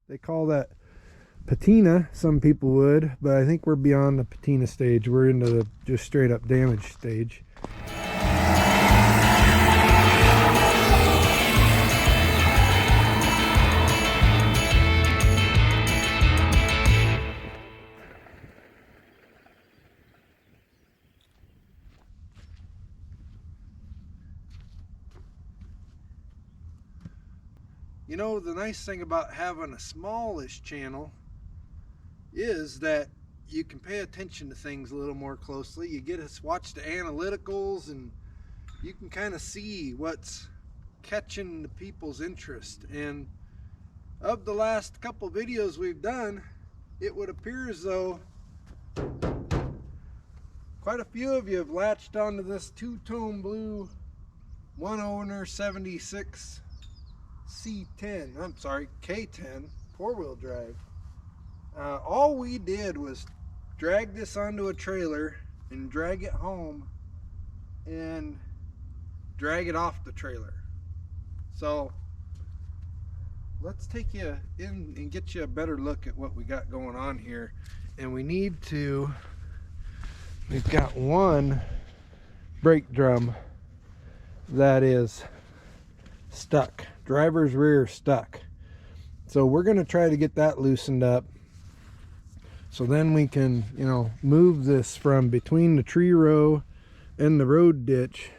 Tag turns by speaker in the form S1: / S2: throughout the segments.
S1: They call that patina, some people would, but I think we're beyond the patina stage. We're into the just straight up damage stage. You know, the nice thing about having a smallish channel is that you can pay attention to things a little more closely. You get to watch the analyticals, and you can kind of see what's catching the people's interest. And of the last couple videos we've done, it would appear as though quite a few of you have latched onto this two-tone blue one owner 76 C10, I'm sorry, K10 four-wheel drive. All we did was drag this onto a trailer and drag it home and drag it off the trailer. So let's take you in and get you a better look at what we got going on here. And we've got one brake drum that is stuck, driver's rear stuck. So we're going to try to get that loosened up, so then we can, you know, move this from between the tree row and the road ditch,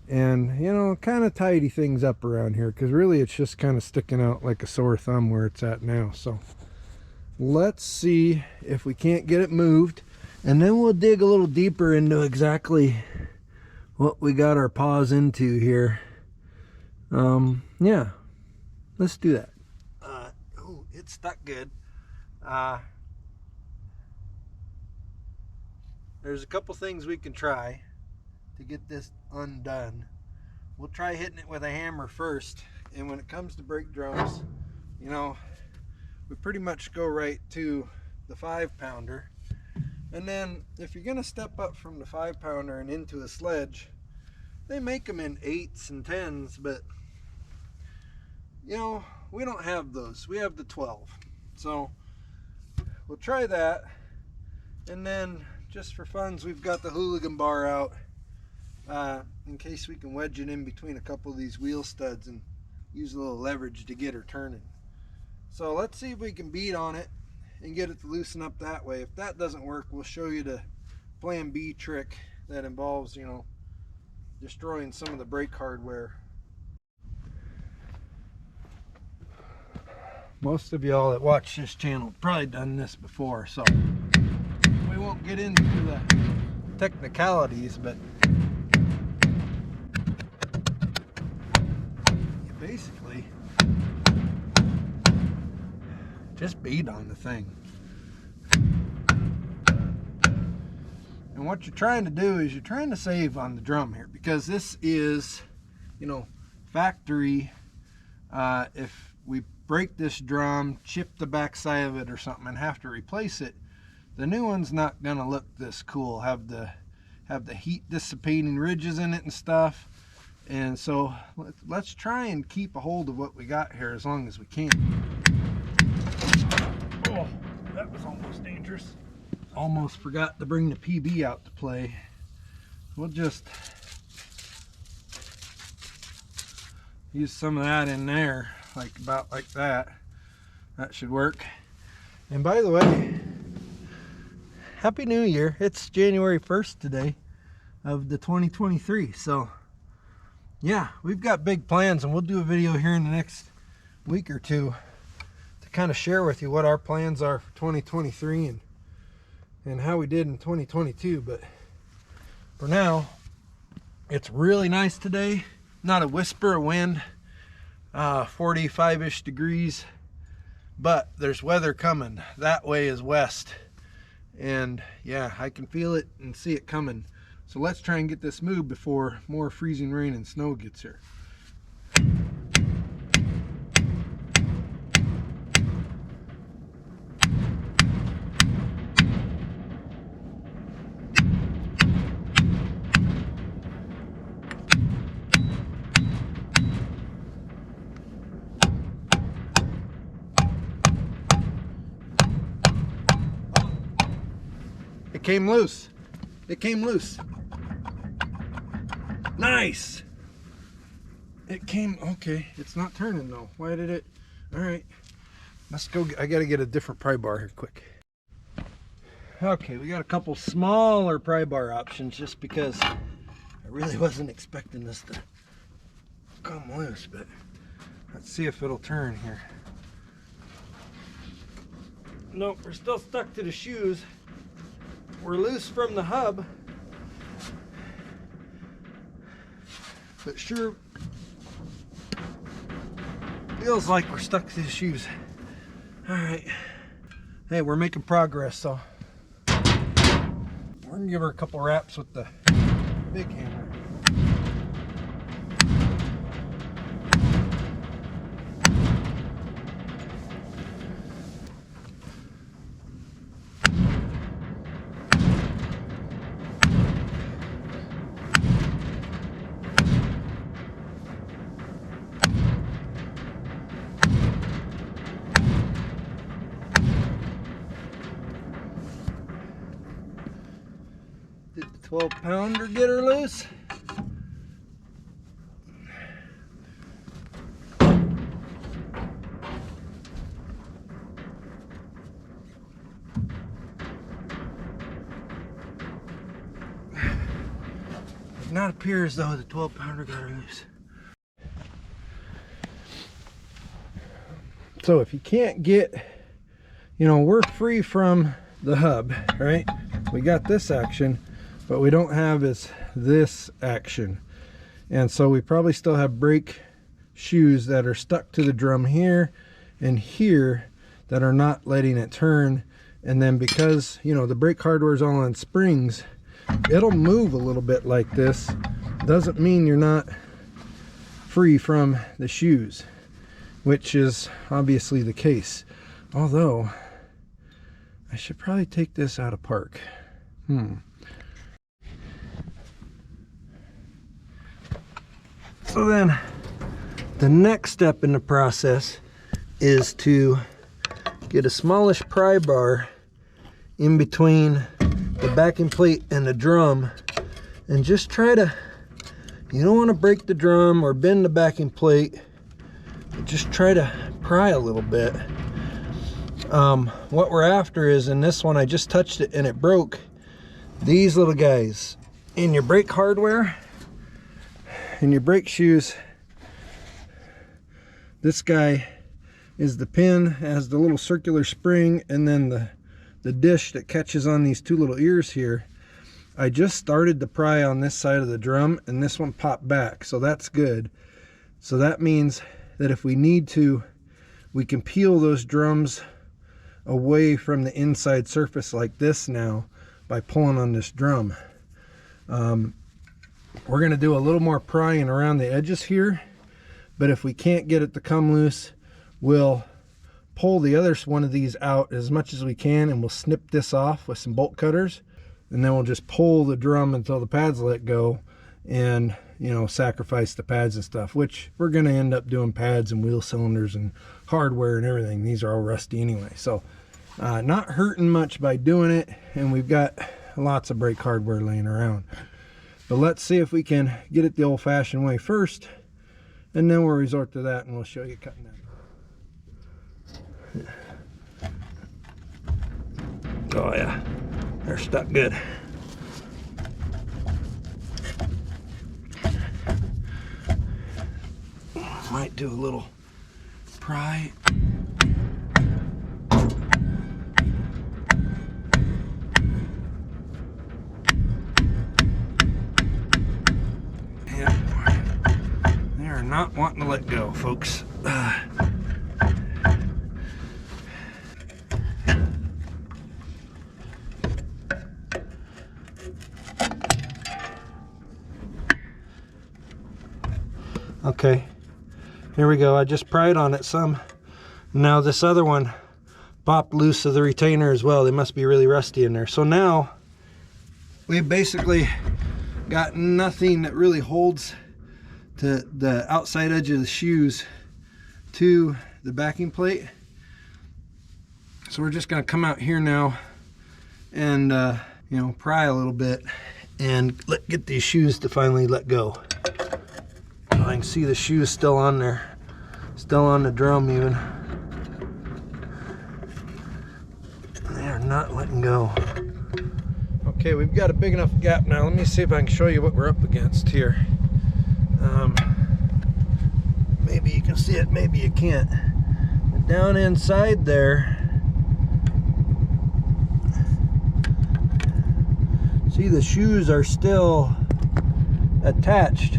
S1: and, you know, kind of tidy things up around here, because really it's just kind of sticking out like a sore thumb where it's at now. So let's see if we can't get it moved, and then we'll dig a little deeper into exactly what we got our paws into here. Yeah, let's do that. Oh, it's stuck good. There's a couple things we can try to get this undone. We'll try hitting it with a hammer first, and when it comes to brake drums, you know, we pretty much go right to the 5-pounder. And then if you're gonna step up from the 5-pounder and into a sledge, they make them in 8s and 10s, but you know, we don't have those. We have the 12. So we'll try that. And then just for funs, we've got the hooligan bar out in case we can wedge it in between a couple of these wheel studs and use a little leverage to get her turning. So let's see if we can beat on it and get it to loosen up that way. If that doesn't work, we'll show you the plan B trick that involves, you know, destroying some of the brake hardware. Most of y'all that watch this channel have probably done this before, so we won't get into the technicalities, but you basically just beat on the thing. And what you're trying to do is you're trying to save on the drum here, because this is, you know, factory. If we break this drum, chip the back side of it or something, and have to replace it, the new one's not gonna look this cool, have the heat dissipating ridges in it and stuff. And so let's try and keep a hold of what we got here as long as we can. Oh, that was almost dangerous. Almost forgot to bring the PB out to play. We'll just use some of that in there, like about like that. That should work. And by the way, Happy New Year. It's January 1st today of the 2023. So yeah, we've got big plans, and we'll do a video here in the next week or two to kind of share with you what our plans are for 2023 and how we did in 2022. But for now, it's really nice today. Not a whisper of wind. 45-ish degrees, but there's weather coming. That way is west, and yeah, I can feel it and see it coming. So let's try and get this moved before more freezing rain and snow gets here. It came loose. It came loose. Nice. It came, okay. It's not turning though. Why did it? All right. Let's go. I got to get a different pry bar here quick. Okay, we got a couple smaller pry bar options just because I really wasn't expecting this to come loose, but let's see if it'll turn here. Nope, we're still stuck to the shoes. We're loose from the hub, but sure feels like we're stuck to the shoes. All right. Hey, we're making progress, so we're gonna give her a couple wraps with the big hammer. Did the 12-pounder get her loose? Does not appear as though the 12-pounder got her loose. So if you can't get, you know, we're free from the hub, right? We got this action, but we don't have this action. And so we probably still have brake shoes that are stuck to the drum here and here that are not letting it turn. And then because, you know, the brake hardware is all on springs, it'll move a little bit like this. Doesn't mean you're not free from the shoes, which is obviously the case. Although I should probably take this out of park. So then the next step in the process is to get a smallish pry bar in between the backing plate and the drum, and just try to, you don't want to break the drum or bend the backing plate, just try to pry a little bit. What we're after is, in this one I just touched it and it broke, these little guys in your brake hardware, in your brake shoes. This guy is the pin, has the little circular spring, and then the dish that catches on these two little ears here. I just started to pry on this side of the drum and this one popped back, so that's good. So that means that if we need to, we can peel those drums away from the inside surface like this now by pulling on this drum. We're going to do a little more prying around the edges here, but if we can't get it to come loose, we'll pull the other one of these out as much as we can, and we'll snip this off with some bolt cutters, and then we'll just pull the drum until the pads let go, and, you know, sacrifice the pads and stuff, which we're going to end up doing pads and wheel cylinders and hardware and everything. These are all rusty anyway, so not hurting much by doing it, and we've got lots of brake hardware laying around. But let's see if we can get it the old-fashioned way first, and then we'll resort to that and we'll show you cutting that. Oh yeah, they're stuck good. Might do a little pry. Not wanting to let go, folks. Okay, here we go. I just pried on it some. Now this other one popped loose of the retainer as well. They must be really rusty in there. So now we've basically got nothing that really holds to the outside edge of the shoes to the backing plate. So we're just going to come out here now and you you know, pry a little bit and get these shoes to finally let go. I can see the shoes still on there, still on the drum even. They are not letting go. Okay, we've got a big enough gap now. Let me see if I can show you what we're up against here. Maybe you can see it, maybe you can't. But down inside there, see, the shoes are still attached.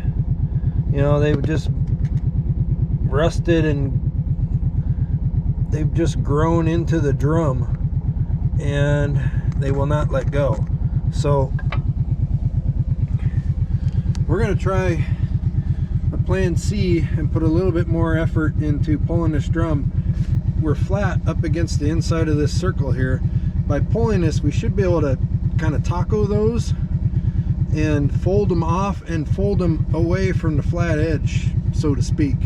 S1: You know, they've just rusted and they've just grown into the drum and they will not let go. So we're going to try a plan C and put a little bit more effort into pulling this drum. We're flat up against the inside of this circle here. By pulling this, we should be able to kind of taco those and fold them off and fold them away from the flat edge, so to speak.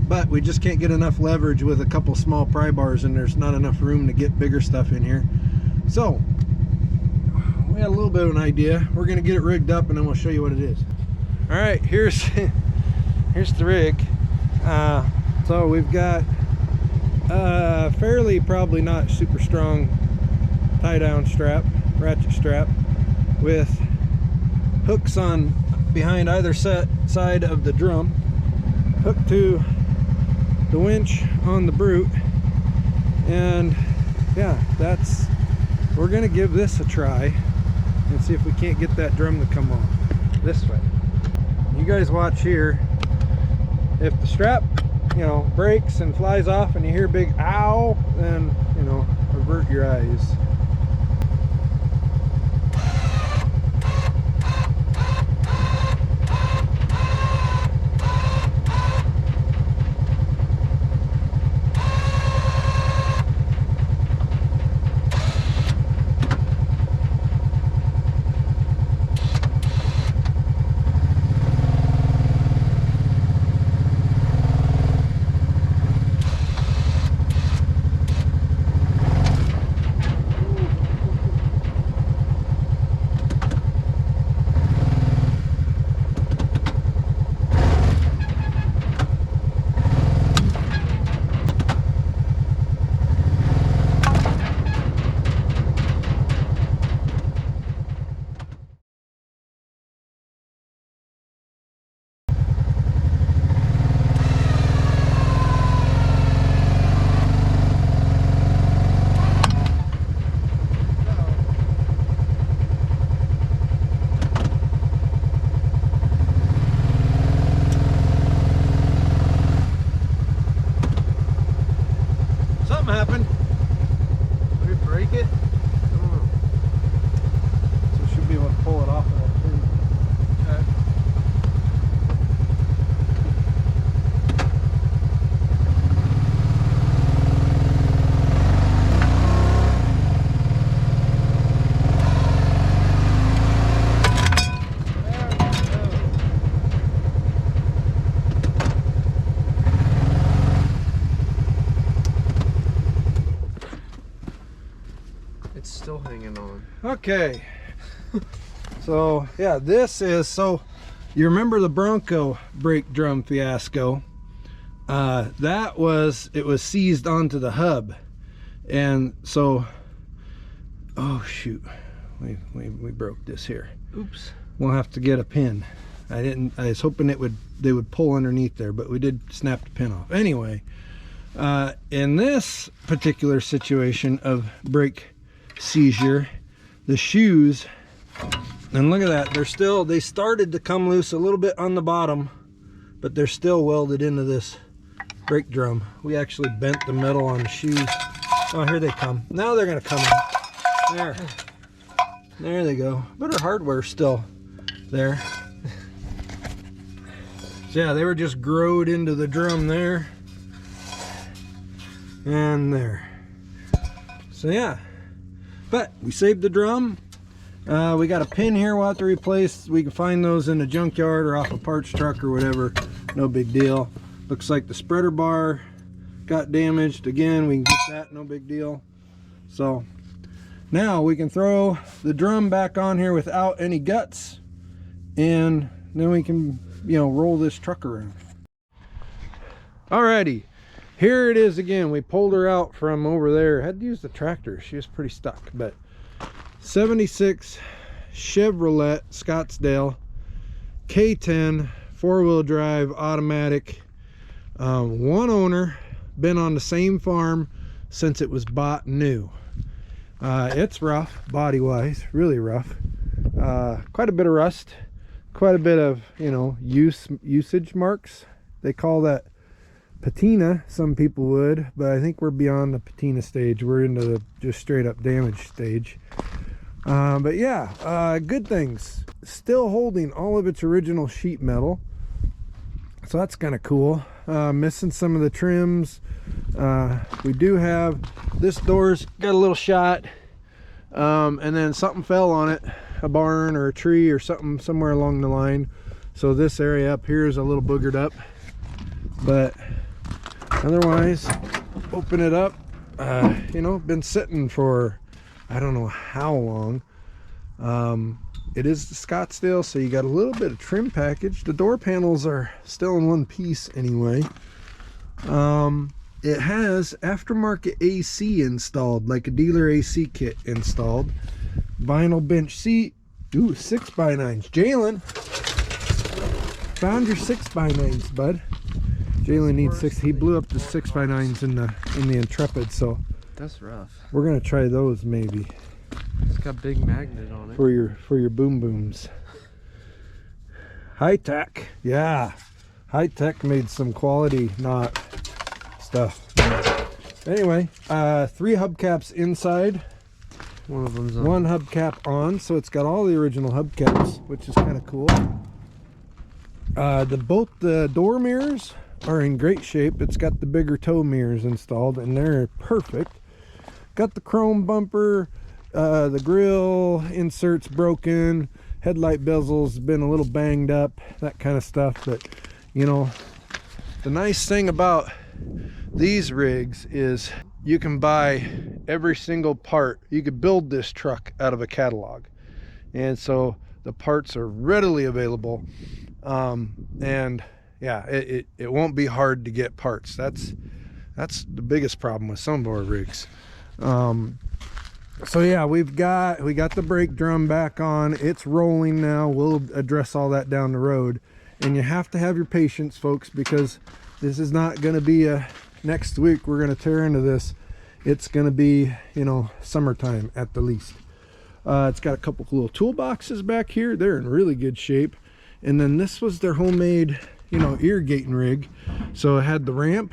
S1: But we just can't get enough leverage with a couple small pry bars, and there's not enough room to get bigger stuff in here. So we had a little bit of an idea. We're going to get it rigged up and then we'll show you what it is. All right, here's the rig. So we've got fairly, probably not super strong tie down strap, ratchet strap, with hooks on behind either side of the drum, hooked to the winch on the brute. And yeah, we're gonna give this a try and see if we can't get that drum to come off this way. You guys watch here. If the strap, you know, breaks and flies off and you hear big ow, then, you know, avert your eyes. Happened. Did we break it? I don't know. So we should be able to pull it off of that tree. Okay.
S2: Still hanging on.
S1: Okay. So yeah, this is, so you remember the Bronco brake drum fiasco? It was seized onto the hub, and so, oh shoot, we broke this here.
S2: Oops.
S1: We'll have to get a pin. I was hoping they would pull underneath there, but we did snap the pin off. Anyway, in this particular situation of brake seizure, the shoes, and look at that, they started to come loose a little bit on the bottom, but they're still welded into this brake drum. We actually bent the metal on the shoes. Oh, here they come. Now they're gonna come in. There they go. But our hardware's still there. So yeah, they were just growed into the drum there and there. So yeah, but we saved the drum. We got a pin here we'll have to replace. We can find those in the junkyard or off a parts truck or whatever. No big deal. Looks like the spreader bar got damaged. Again, we can get that, no big deal. So Now we can throw the drum back on here without any guts, and then we can, you know, roll this truck around. Alrighty, here it is again. We pulled her out from over there. Had to use the tractor. She was pretty stuck, but 76 Chevrolet Scottsdale K10 4-wheel drive automatic, one owner, been on the same farm since it was bought new. It's rough body wise, really rough. Quite a bit of rust, quite a bit of, you know, usage marks. They call that patina, some people would, but I think we're beyond the patina stage. We're into the just straight up damage stage. But yeah, good things. Still holding all of its original sheet metal, so that's kind of cool. Missing some of the trims. We do have this door's got a little shot, and then something fell on it, a barn or a tree or something somewhere along the line, so this area up here is a little boogered up. But otherwise, open it up. You know, been sitting for I don't know how long. It is the Scottsdale, so you got a little bit of trim package. The door panels are still in one piece anyway. It has aftermarket AC installed, like a dealer AC kit installed. Vinyl bench seat. Ooh, 6x9s. Jalen, found your 6x9s, bud. Jalen needs 6. He blew up the 6x9s in the Intrepid, so
S2: that's rough.
S1: we're gonna try those maybe.
S2: It's got big magnet on it
S1: for your boom booms. High Tech, yeah. High Tech made some quality knot stuff. Anyway, 3 hubcaps inside.
S2: One of them's on.
S1: One hubcap on, so it's got all the original hubcaps, which is kind of cool. Both the door mirrors are in great shape. It's got the bigger toe mirrors installed, and they're perfect. Got the chrome bumper. The grill inserts broken, headlight bezels been a little banged up, that kind of stuff. But you know, the nice thing about these rigs is you can buy every single part. You could build this truck out of a catalog, and so the parts are readily available. And yeah, it won't be hard to get parts. That's the biggest problem with some of our rigs. So yeah, we got the brake drum back on. It's rolling now. We'll address all that down the road, and you have to have your patience, folks, because this is not going to be a next week we're going to tear into this. It's going to be, you know, summertime at the least. It's got a couple little toolboxes back here. They're in really good shape. And then this was their homemade, you know, irrigating rig. So it had the ramp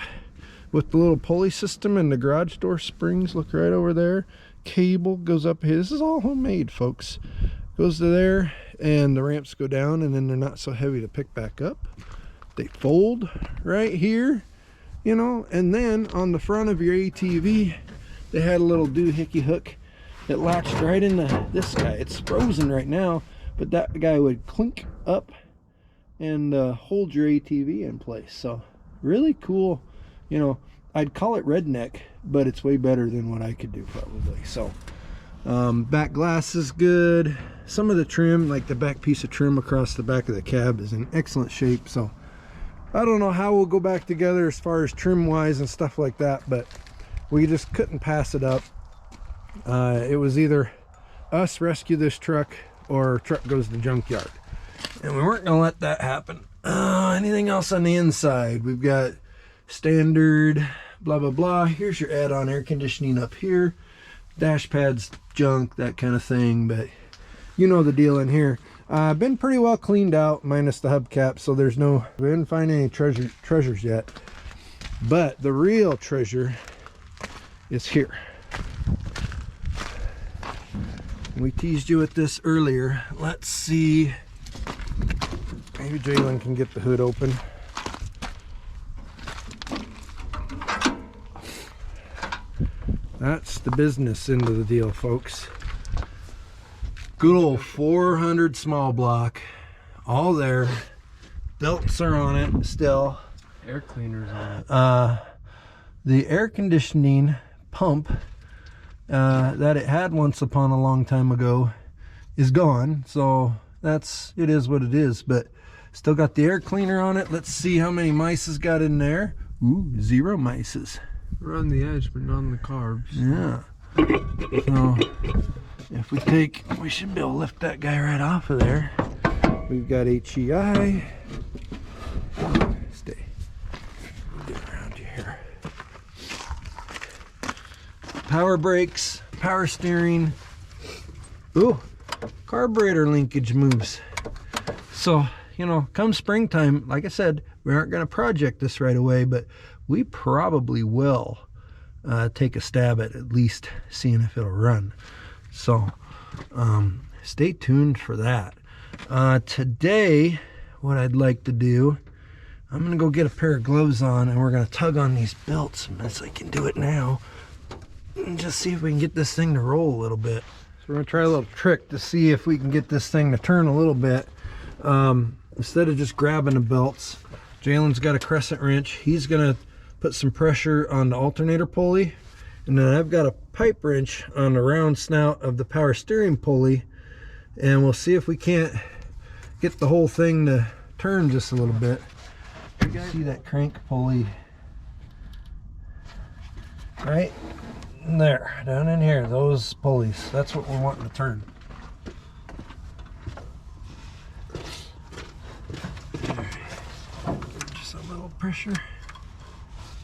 S1: with the little pulley system and the garage door springs. Look right over there. Cable goes up here. This is all homemade, folks. Goes to there, and the ramps go down, and then they're not so heavy to pick back up. They fold right here, you know. And then on the front of your ATV, they had a little doohickey hook that latched right into this guy. It's frozen right now, but that guy would clink up and hold your ATV in place. So really cool, you know. I'd call it Redneck, but it's way better than what I could do probably. So back glass is good. Some of the trim, like the back piece of trim across the back of the cab, is in excellent shape. So I don't know how we'll go back together as far as trim wise and stuff like that, but we just couldn't pass it up. It was either us rescue this truck or truck goes to the junkyard, and we weren't gonna let that happen. Anything else on the inside? We've got standard blah blah blah. Here's your add-on air conditioning up here. Dash pads, junk, that kind of thing, but you know the deal in here. Been pretty well cleaned out minus the hubcap, so we didn't find any treasures yet. But the real treasure is here. We teased you with this earlier. Let's see, maybe Jalen can get the hood open. That's the business end of the deal, folks. Good old 400 small block, all there. Belts are on it still.
S2: Air cleaners on it.
S1: The air conditioning pump that it had once upon a long time ago is gone. So it is what it is, but still got the air cleaner on it. Let's see how many mice has got in there. Ooh, 0 mice.
S2: We're on the edge, but not on the carbs.
S1: Yeah. So if we should be able to lift that guy right off of there. We've got HEI. Stay. Get around you here. Power brakes, power steering. Ooh, carburetor linkage moves. So, you know, come springtime, like I said, we aren't going to project this right away, but we probably will take a stab at least seeing if it'll run. So stay tuned for that. Today, what I'd like to do, I'm going to go get a pair of gloves on, and we're going to tug on these belts as I can do it now, and just see if we can get this thing to roll a little bit. So we're going to try a little trick to see if we can get this thing to turn a little bit. Instead of just grabbing the belts, Jalen's got a crescent wrench. He's going to put some pressure on the alternator pulley, and then I've got a pipe wrench on the round snout of the power steering pulley, and we'll see if we can't get the whole thing to turn just a little bit. You see that crank pulley right there, down in here, those pulleys, that's what we're wanting to turn. Just a little pressure.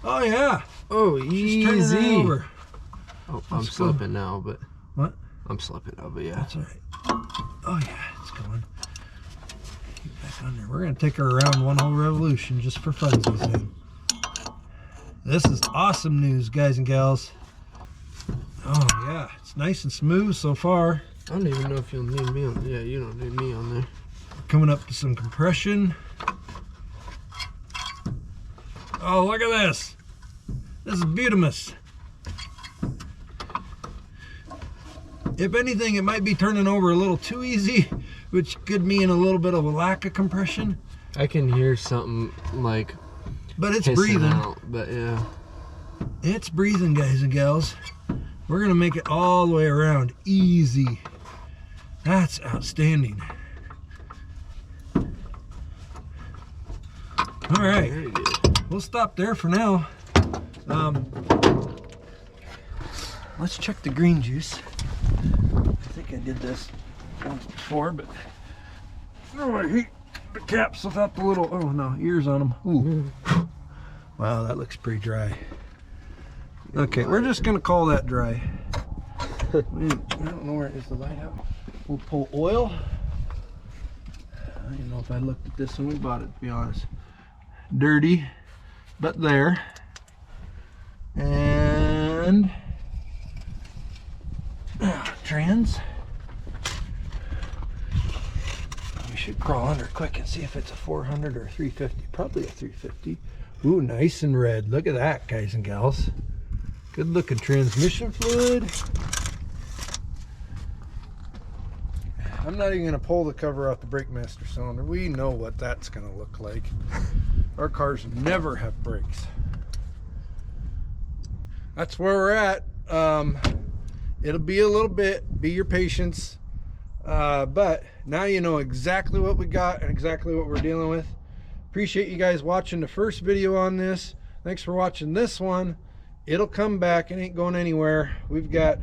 S1: Oh yeah.
S2: Oh,
S1: She's turning
S2: easy.
S1: right over.
S2: Oh, I'm slipping now, but
S1: What?
S2: I'm slipping now, but yeah.
S1: That's all right. Oh yeah, it's going. Keep back on there. We're gonna take her around one whole revolution just for funsies, man. This is awesome news, guys and gals. Oh yeah, it's nice and smooth so far.
S2: I don't even know if you'll need me on. Yeah, you don't need me on there.
S1: Coming up to some compression. Oh, look at this. This is beautimous. If anything, it might be turning over a little too easy, which could mean a little bit of a lack of compression.
S2: I can hear something like
S1: But it's
S2: hissing
S1: breathing.
S2: out, but yeah.
S1: It's breathing, guys and gals. We're gonna make it all the way around easy. That's outstanding. All right,
S2: Very good.
S1: we'll stop there for now. Let's check the green juice. I think I did this once before, but oh, I hate the caps without the little, oh no, ears on them. Ooh. Wow, that looks pretty dry. Okay, we're just gonna call that dry. I don't know where is the light out. We'll pull oil. I don't know if I looked at this when we bought it, to be honest. Dirty, but there. And trans. We should crawl under quick and see if it's a 400 or 350. Probably a 350. Ooh, nice and red. Look at that, guys and gals. Good looking transmission fluid. I'm not even going to pull the cover off the brake master cylinder. We know what that's going to look like. Our cars never have brakes. That's where we're at. It'll be a little bit, be your patience. But now you know exactly what we got and exactly what we're dealing with. Appreciate you guys watching the first video on this. Thanks for watching this one. It'll come back. It ain't going anywhere. We've got,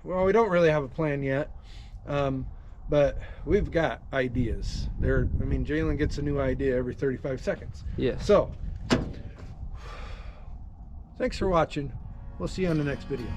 S1: well, we don't really have a plan yet. But we've got ideas. I mean, Jalen gets a new idea every 35 seconds.
S2: Yeah.
S1: So, thanks for watching. We'll see you on the next video.